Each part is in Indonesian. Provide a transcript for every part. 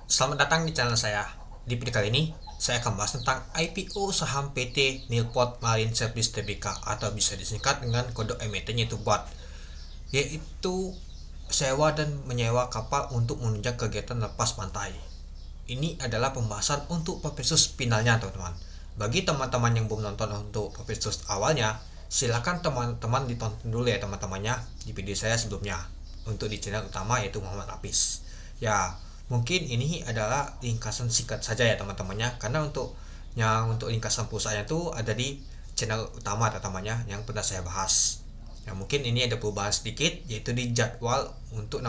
Selamat datang di channel saya. Di video kali ini, saya akan bahas tentang IPO saham PT Nilport Marine Service Tbk atau bisa disingkat dengan kode emiten yaitu BOT, yaitu sewa dan menyewa kapal untuk menunjang kegiatan lepas pantai. Ini adalah pembahasan untuk episode finalnya, teman-teman. Bagi teman-teman yang belum nonton untuk episode awalnya, silakan teman-teman ditonton dulu ya teman-temannya di video saya sebelumnya untuk di channel utama yaitu Muhammad Lapis. Ya, mungkin ini adalah ringkasan singkat saja ya teman-temannya, karena untuk ringkasan perusahaan itu ada di channel utama teman-temannya yang pernah saya bahas. Ya, mungkin ini ada perubahan sedikit yaitu di jadwal untuk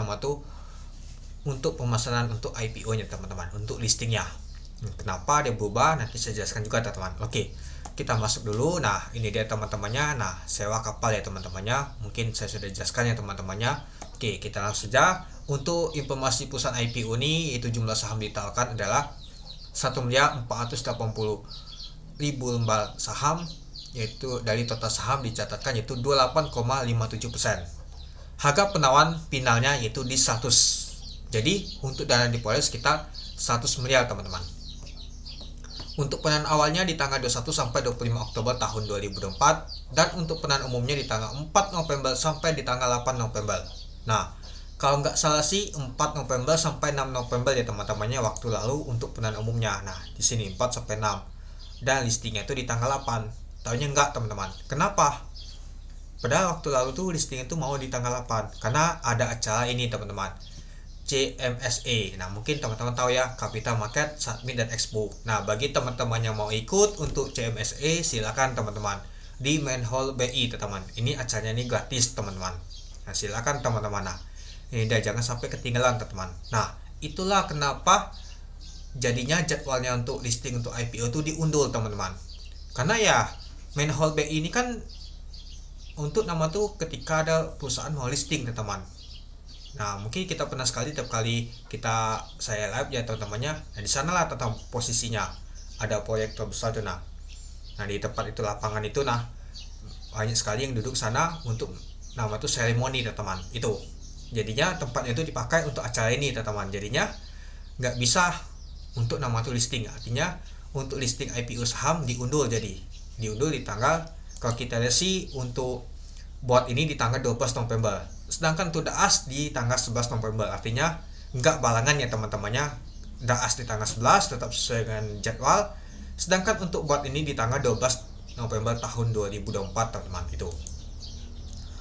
untuk pemasaran untuk IPO-nya teman-teman, untuk listingnya. Kenapa dia berubah nanti saya jelaskan juga teman-teman. Oke, kita masuk dulu. Nah, ini dia teman-temannya. Nah, sewa kapal ya teman-temannya. Mungkin saya sudah jelaskan ya teman-temannya. Oke, kita langsung saja. Untuk informasi perusahaan IPO ini, itu jumlah saham ditawarkan adalah 1.480.000 lembar saham, yaitu dari total saham dicatatkan yaitu 28,57%. Harga penawaran finalnya yaitu di 100. Jadi untuk dana diperoleh sekitar 100 miliar teman-teman. Untuk penawaran awalnya di tanggal 21 sampai 25 Oktober tahun 2024 dan untuk penawaran umumnya di tanggal 4 November sampai di tanggal 8 November. Nah, kalau nggak salah sih 4 November sampai 6 November ya teman-temannya waktu lalu untuk penawaran umumnya. Nah, di sini 4 sampai 6. Dan listingnya itu di tanggal 8. Tahunya enggak teman-teman. Kenapa? Padahal waktu lalu tuh listing itu mau di tanggal 8 karena ada acara ini teman-teman. CMSA. Nah, mungkin teman-teman tahu ya, Capital Market Summit dan Expo. Nah, bagi teman-teman yang mau ikut untuk CMSA, silakan teman-teman di main hall BI, teman-teman. Ini acaranya ini gratis, teman-teman. Nah, silakan teman-teman. Nah, ini dah jangan sampai ketinggalan, teman-teman. Nah, itulah kenapa jadinya jadwalnya untuk listing untuk IPO itu diundur, teman-teman. Karena ya main hall BI ini kan untuk nama tuh ketika ada perusahaan mau listing, teman-teman. Nah, mungkin kita pernah sekali tiap kali saya live ya teman-temannya. Nah, di sana lah tentang posisinya. Ada proyek terbesar tuh nah di tempat itu lapangan itu banyak sekali yang duduk sana untuk nama itu seremoni teman-teman. Itu. Jadinya tempatnya itu dipakai untuk acara ini teman-teman. Jadinya nggak bisa untuk nama itu listing. Artinya untuk listing IPO saham diundur diundur di tanggal, kalau kita lihat sih untuk buat ini di tanggal 12 November. Sedangkan untuk DAAS di tanggal 11 November. Artinya nggak balangan ya teman-temannya. DAAS di tanggal 11 tetap sesuai dengan jadwal. Sedangkan untuk buat ini di tanggal 12 November tahun 2024 teman-teman itu.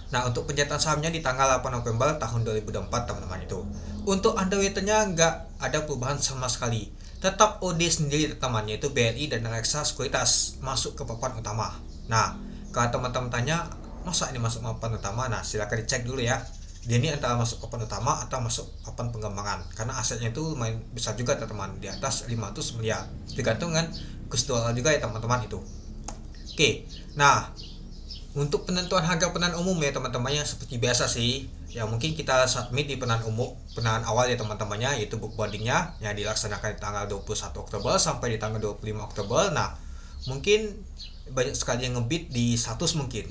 Nah, untuk pencetak sahamnya di tanggal 8 November tahun 2024 teman-teman itu. Untuk underwriternya nggak ada perubahan sama sekali. Tetap OD sendiri teman-teman, yaitu BRI dan Reksa Sekuritas masuk ke papan utama. Nah, kalau teman-teman tanya masa ini masuk papan utama, nah silakan dicek dulu ya. Dia ini antara masuk papan utama atau masuk papan pengembangan, karena asetnya itu lumayan besar juga teman-teman, di atas 500 miliar. Tergantung dengan kurs dolar juga ya teman-teman itu. Oke, nah untuk penentuan harga penawaran umum ya teman-temannya seperti biasa sih. Ya mungkin kita submit di penawaran awal ya teman-temannya, yaitu book boardingnya yang dilaksanakan di tanggal 21 Oktober sampai di tanggal 25 Oktober. Nah, mungkin banyak sekali yang ngebit di 100 mungkin.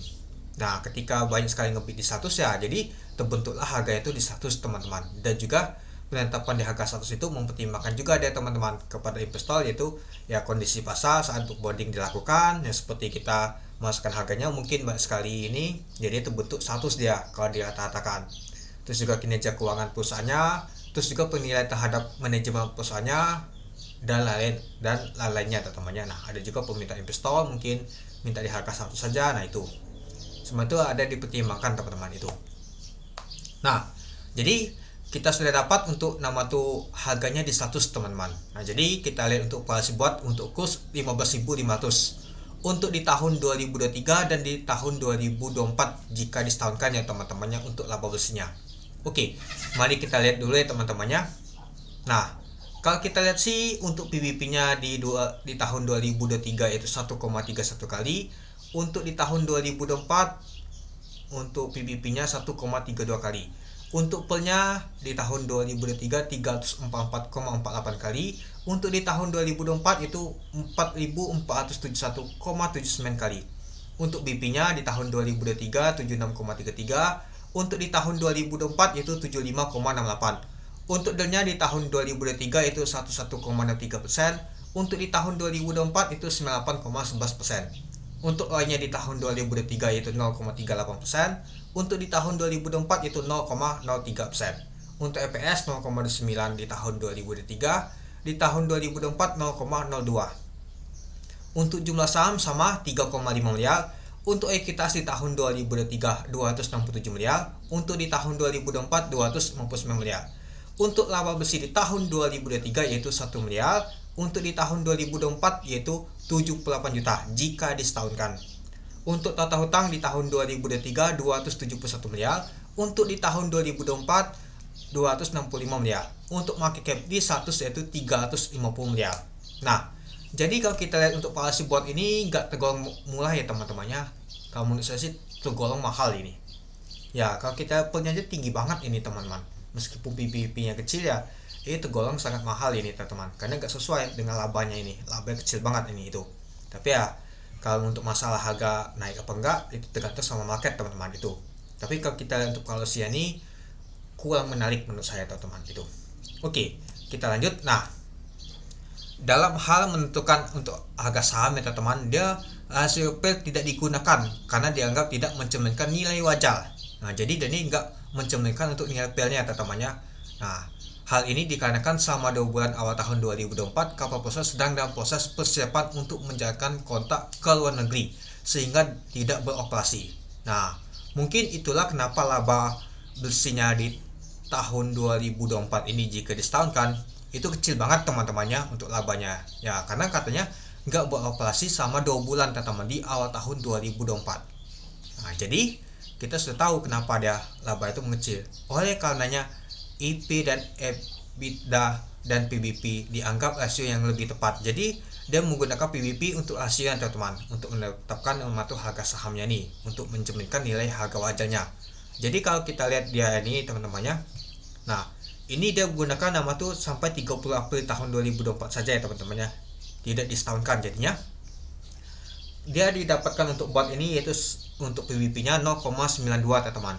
Nah, ketika banyak sekali ngebit di 100 ya, jadi terbentuklah harga itu di 100 teman-teman. Dan juga penetapan di harga 100 itu mempertimbangkan juga ada teman-teman kepada investor, yaitu ya kondisi pasar saat book boarding dilakukan, ya seperti kita masukkan harganya mungkin banyak sekali ini, jadi terbentuk 100 dia kalau dirata-ratakan. Terus juga kinerja keuangan perusahaannya, terus juga penilaian terhadap manajemen perusahaannya dan lain-lainnya teman-temannya. Nah, ada juga permintaan investor mungkin minta di harga 100 saja. Nah, itu semua itu ada dipertimbangkan teman-teman itu. Nah, jadi kita sudah dapat untuk nama tuh harganya di 100 teman-teman. Nah, jadi kita lihat untuk polisi buat untuk kurs 15.500 untuk di tahun 2023 dan di tahun 2024 jika disetahunkan ya teman-temannya untuk laba bersihnya. Oke, mari kita lihat dulu ya teman-temannya. Nah, kalau kita lihat sih untuk PBP-nya di tahun 2023 yaitu 1,31 kali. Untuk di tahun 2024 untuk PBP-nya 1,32 kali. Untuk pelnya di tahun 2023 344,48 kali. Untuk di tahun 2024 itu 4.471,79 kali. Untuk BP-nya di tahun 2023 76,33. Untuk di tahun 2024 itu 75,68. Untuk delnya di tahun 2023 itu 11,03%, untuk di tahun 2024 itu 98,11%. Untuk Y-nya di tahun 2023 itu 0,38%, untuk di tahun 2024 itu 0,03%. Untuk EPS 0,9 di tahun 2023, di tahun 2024 0,02. Untuk jumlah saham sama 3,5 miliar. Untuk ekuitas di tahun 2023 267 miliar, untuk di tahun 2024 259 miliar. Untuk laba bersih di tahun 2023 yaitu 1 miliar, untuk di tahun 2024 yaitu 78 juta jika disetahunkan. Untuk total hutang di tahun 2023 271 miliar, untuk di tahun 2024 265 miliar. Untuk market cap di 100 yaitu 350 miliar. Nah, jadi kalau kita lihat untuk policy bond ini nggak tergolong murah ya teman-temannya. Kalau menurut saya sih tergolong mahal ini. Ya, kalau kita punya aja tinggi banget ini teman-teman. Meskipun PBP-nya kecil ya, ini tergolong sangat mahal ini teman-teman. Karena nggak sesuai dengan labanya ini. Labanya kecil banget ini itu. Tapi ya, kalau untuk masalah harga naik apa enggak, itu tergantung sama market teman-teman itu. Tapi kalau kita lihat untuk policy ini kurang menarik menurut saya teman-teman itu. Oke, kita lanjut. Nah, dalam hal menentukan untuk harga saham ya teman-teman, dia rasio PER tidak digunakan karena dianggap tidak mencerminkan nilai wajar. Nah, jadi ini enggak mencerminkan untuk nilai PER-nya teman-temannya. Nah, hal ini dikarenakan selama 2 bulan awal tahun 2024 kapal proses sedang dalam proses persiapan untuk menjalankan kontrak ke luar negeri sehingga tidak beroperasi. Nah, mungkin itulah kenapa laba bersihnya di tahun 2024 ini jika disetahunkan itu kecil banget teman-temannya untuk labanya. Ya, karena katanya nggak beroperasi sama 2 bulan teman-teman di awal tahun 2024. Nah, jadi kita sudah tahu kenapa dia laba itu mengecil. Oleh karenanya IP dan EBITDA dan PBP dianggap rasio yang lebih tepat. Jadi dia menggunakan PBP untuk rasio yang teman-teman, untuk menetapkan mengatur harga sahamnya nih, untuk mencerminkan nilai harga wajarnya. Jadi kalau kita lihat dia ini teman-temannya, nah ini dia menggunakan nama tuh sampai 30 April tahun 2024 saja ya teman-temannya, tidak disetahunkan. Jadinya dia didapatkan untuk bond ini yaitu untuk PBP nya 0,92 teman-teman,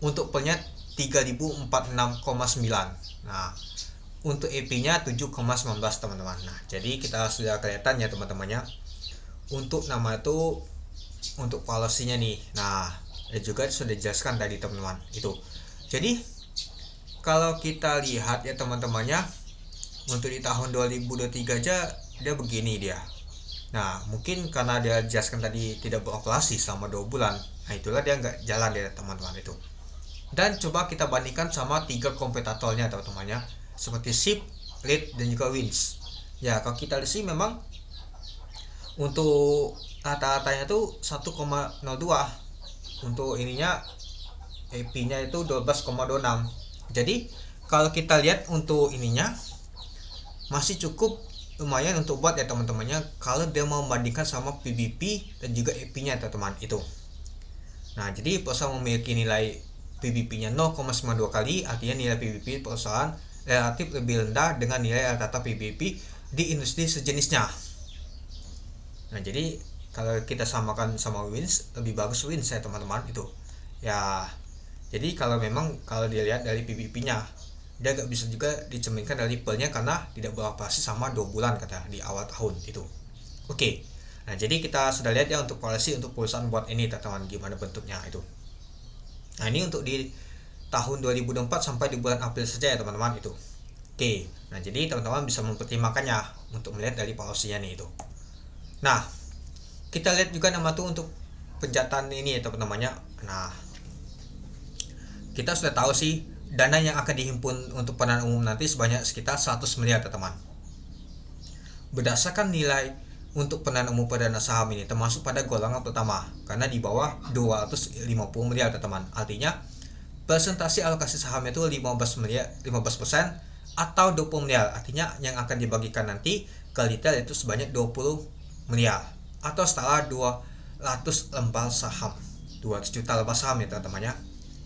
untuk PER nya 3046,9. Nah, untuk EP nya 7,19 teman-teman. Nah, jadi kita sudah kelihatan ya teman-temannya untuk nama itu untuk policy-nya nih. Nah, juga sudah dijelaskan tadi teman-teman itu. Jadi kalau kita lihat ya teman-temannya, untuk di tahun 2023 aja dia begini dia. Nah, mungkin karena dia jelaskan tadi tidak beroperasi selama 2 bulan. Nah, itulah dia nggak jalan ya teman-teman itu. Dan coba kita bandingkan sama 3 kompetitornya teman-temannya, seperti SIP, REIT, dan juga WINS. Ya, kalau kita lihat sih memang untuk rata-ratanya tuh 1,02. Untuk ininya EP-nya itu 12,26. Jadi kalau kita lihat untuk ininya masih cukup lumayan untuk buat ya teman-temannya kalau dia mau membandingkan sama PBP dan juga EP-nya teman-teman itu. Nah, jadi perusahaan memiliki nilai PBP-nya 0,92 kali, artinya nilai PBP perusahaan relatif lebih rendah dengan nilai rata-rata PBP di industri sejenisnya. Nah, jadi kalau kita samakan sama WINS, lebih bagus WINS ya teman-teman itu. Ya, jadi kalau memang kalau dilihat dari PBP-nya, dia gak bisa juga dicerminkan dari PER-nya karena tidak beroperasi sama 2 bulan kata di awal tahun itu. Oke. Nah, jadi kita sudah lihat ya untuk policy untuk perusahaan buat ini teman-teman gimana bentuknya itu. Nah, ini untuk di tahun 2024 sampai di bulan April saja ya teman-teman itu. Oke. Nah, jadi teman-teman bisa mempertimbangkannya untuk melihat dari policy-nya nih itu. Nah, kita lihat juga nama tuh untuk penjatan ini ya teman-temannya. Nah, kita sudah tahu sih dana yang akan dihimpun untuk pendanaan umum nanti sebanyak sekitar 100 miliar teman-teman. Berdasarkan nilai untuk pendanaan umum perdana saham ini termasuk pada golongan pertama karena di bawah 250 miliar teman-teman. Artinya persentase alokasi saham itu 15% atau 20 miliar. Artinya yang akan dibagikan nanti ke retail itu sebanyak 20 miliar atau setara 200 lembar saham. 200 juta lembar saham ya teman-temannya.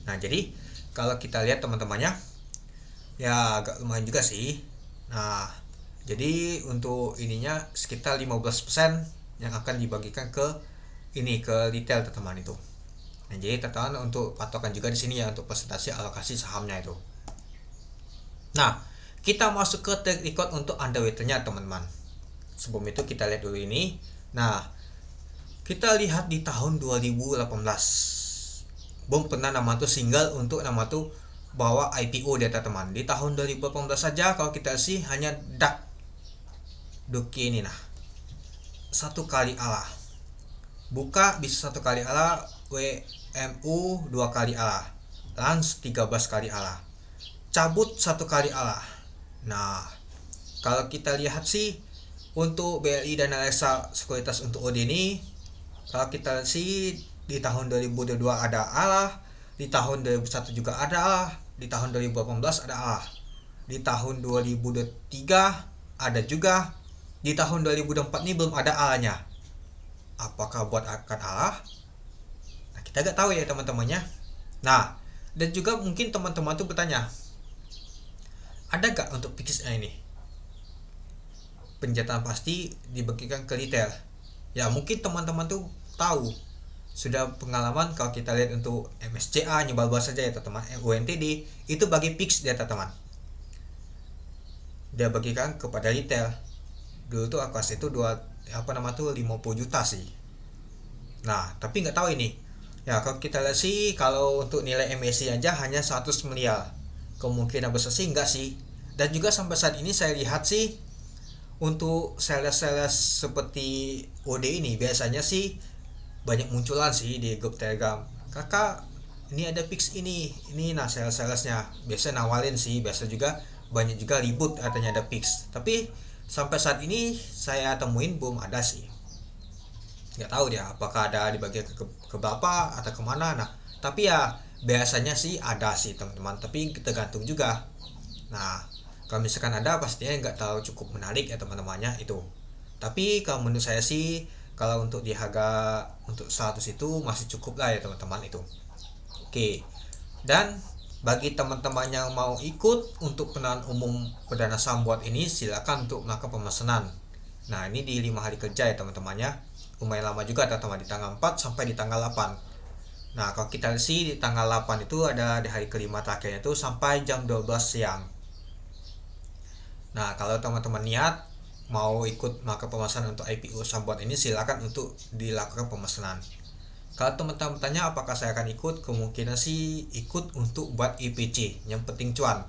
Nah, jadi kalau kita lihat teman-temannya ya agak lumayan juga sih. Nah, jadi untuk ininya sekitar 15% yang akan dibagikan ke retail teman-teman itu. Nah, jadi teman-teman untuk patokan juga di sini ya untuk persentase alokasi sahamnya itu. Nah, kita masuk ke track record untuk underwaternya teman-teman. Sebelum itu kita lihat dulu ini. Nah, kita lihat di tahun 2018 Bom pernah nama tuh single untuk nama tuh bawa IPO data teman. Di tahun 2018 saja kalau kita sih hanya dak Doki ini nah. Satu kali Allah. Buka bisa satu kali Allah, WMU dua kali Allah. Lans 13 kali Allah. Cabut satu kali Allah. Nah, kalau kita lihat sih untuk BLI dan Alexa sekuritas untuk OD ini, kalau kita sih di tahun 2022 ada Allah, di tahun 2001 juga ada Allah, di tahun 2018 ada Allah, di tahun 2023 ada juga, di tahun 2024 ini belum ada Allahnya. Apakah buat akan Allah? Nah, kita gak tahu ya teman-temannya. Nah, dan juga mungkin teman-teman tuh bertanya, ada gak untuk fixnya ini? Penjatahan pasti dibagikan ke retail. Ya mungkin teman-teman tuh tahu sudah pengalaman kalau kita lihat untuk MSCA nyebar bawah saja ya teman-teman, UNTD itu bagi fix dia teman. Dia bagikan kepada retail. Dulu tuh akuas itu 50 juta sih. Nah, tapi nggak tahu ini. Ya kalau kita lihat sih kalau untuk nilai MSCI aja hanya 100 miliar. Kemungkinan besar sih enggak sih. Dan juga sampai saat ini saya lihat sih untuk sales-sales seperti OD ini biasanya sih banyak munculan sih di grup Telegram. Kakak, ini ada fix ini. Nah sales-salesnya biasa nawarin sih, biasa juga banyak juga ribut katanya ada fix. Tapi sampai saat ini saya temuin belum ada sih. Nggak tahu dia apakah ada dibagi ke berapa atau kemana. Nah, tapi ya biasanya sih ada sih teman-teman. Tapi tergantung juga. Nah, kalau misalkan ada pastinya nggak tahu cukup menarik ya teman-temannya itu. Tapi kalau menurut saya sih kalau untuk di harga untuk 100 itu masih cukup lah ya teman-teman itu. Oke. Dan bagi teman-teman yang mau ikut untuk penawaran umum perdana saham buat ini silakan untuk melakukan pemesanan. Nah, ini di 5 hari kerja ya teman-temannya. Lumayan lama juga teman-teman di tanggal 4 sampai di tanggal 8. Nah, kalau kita lihat sih di tanggal 8 itu ada di hari kelima terakhirnya itu sampai jam 12 siang. Nah, kalau teman-teman niat mau ikut melakukan pemesanan untuk IPO saham buat ini silakan untuk dilakukan pemesanan. Kalau teman-teman bertanya apakah saya akan ikut, kemungkinan sih ikut untuk buat IPC. Yang penting cuan.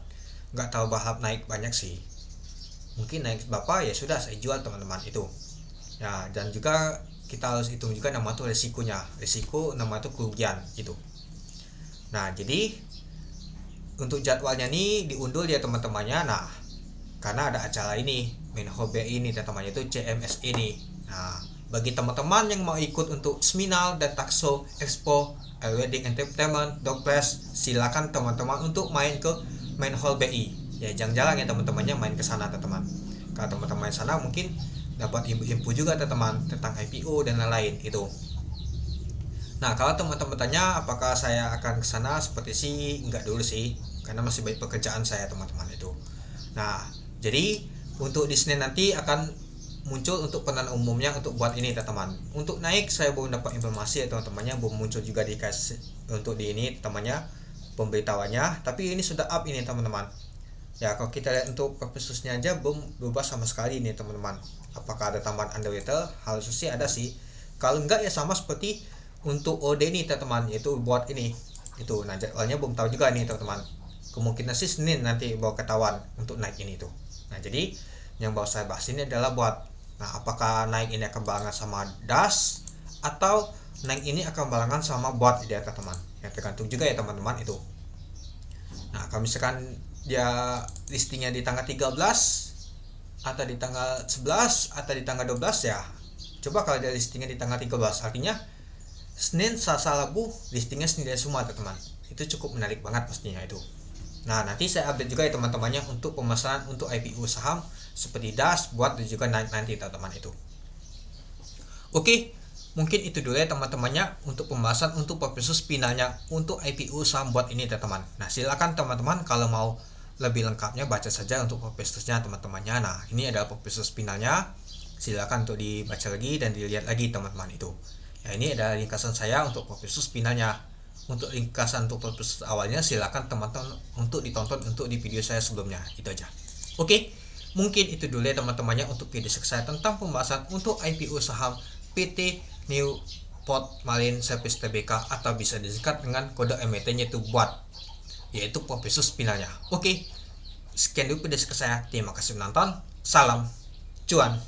Nggak tahu berharap naik banyak sih. Mungkin naik berapa ya sudah saya jual teman-teman itu. Ya, dan juga kita harus hitung juga nama itu resikonya. Resiko nama itu kerugian itu. Nah, jadi untuk jadwalnya nih diundur ya teman-temannya. Nah, karena ada acara ini Menho BI ini teman-teman itu CMS ini. Nah, bagi teman-teman yang mau ikut untuk seminar dan takso expo wedding entertainment dogfest silakan teman-teman untuk main ke Menho BI ya, jangan jarang ya teman-temannya main ke sana teman-teman. Kalau teman-teman main sana mungkin dapat info juga teman-teman tentang IPO dan lain-lain itu. Nah, kalau teman-teman tanya apakah saya akan ke sana, seperti sih enggak dulu sih karena masih banyak pekerjaan saya teman-teman itu. Nah, jadi untuk di Senin nanti akan muncul untuk penawaran umumnya untuk buat ini teman-teman. Untuk naik saya belum dapat informasi ya teman-temannya, belum muncul juga dikasih untuk di ini temannya pemberitahuannya, tapi ini sudah up ini teman-teman. Ya kalau kita lihat untuk khususnya aja belum berubah sama sekali ini teman-teman. Apakah ada tambahan underwater? Harusnya sih ada sih. Kalau enggak ya sama seperti untuk OD ini teman-teman, yaitu buat ini itu. Nah jadwalnya belum tahu juga nih teman-teman. Kemungkinan sih Senin nanti bawa ketahuan untuk naik ini tuh. Nah jadi yang baru saya bahas ini adalah buat, nah apakah naik ini akan barengan sama DAS atau naik ini akan barengan sama buat dia teman-teman. Yang tergantung juga ya teman-teman itu. Nah kalau misalkan dia listingnya di tanggal 13 atau di tanggal 11 atau di tanggal 12 ya coba kalau dia listingnya di tanggal 13 artinya Senin, Selasa, Rabu listingnya sendiri semua teman-teman. Itu cukup menarik banget pastinya itu. Nah nanti saya update juga ya teman-temannya untuk pemesanan untuk IPO saham seperti DAS, buat dan juga nanti teman-teman itu. Oke, mungkin itu dulu ya teman-temannya untuk pembahasan untuk prospektus finalnya untuk IPO saham buat ini teman-teman. Nah silakan teman-teman kalau mau lebih lengkapnya baca saja untuk prospektusnya teman-temannya. Nah ini adalah prospektus finalnya, silakan untuk dibaca lagi dan dilihat lagi teman-teman itu. Ya ini adalah ringkasan saya untuk prospektus finalnya. Untuk ringkasan untuk prospek awalnya silakan teman-teman untuk ditonton untuk di video saya sebelumnya. Itu aja. Oke, mungkin itu dulu ya teman-temannya untuk video saya tentang pembahasan untuk IPO saham PT Newport Marine Service Tbk, atau bisa disingkat dengan kode MT-nya itu BOT, yaitu profesor spinalnya. Oke, sekian dulu video saya. Terima kasih menonton. Salam cuan.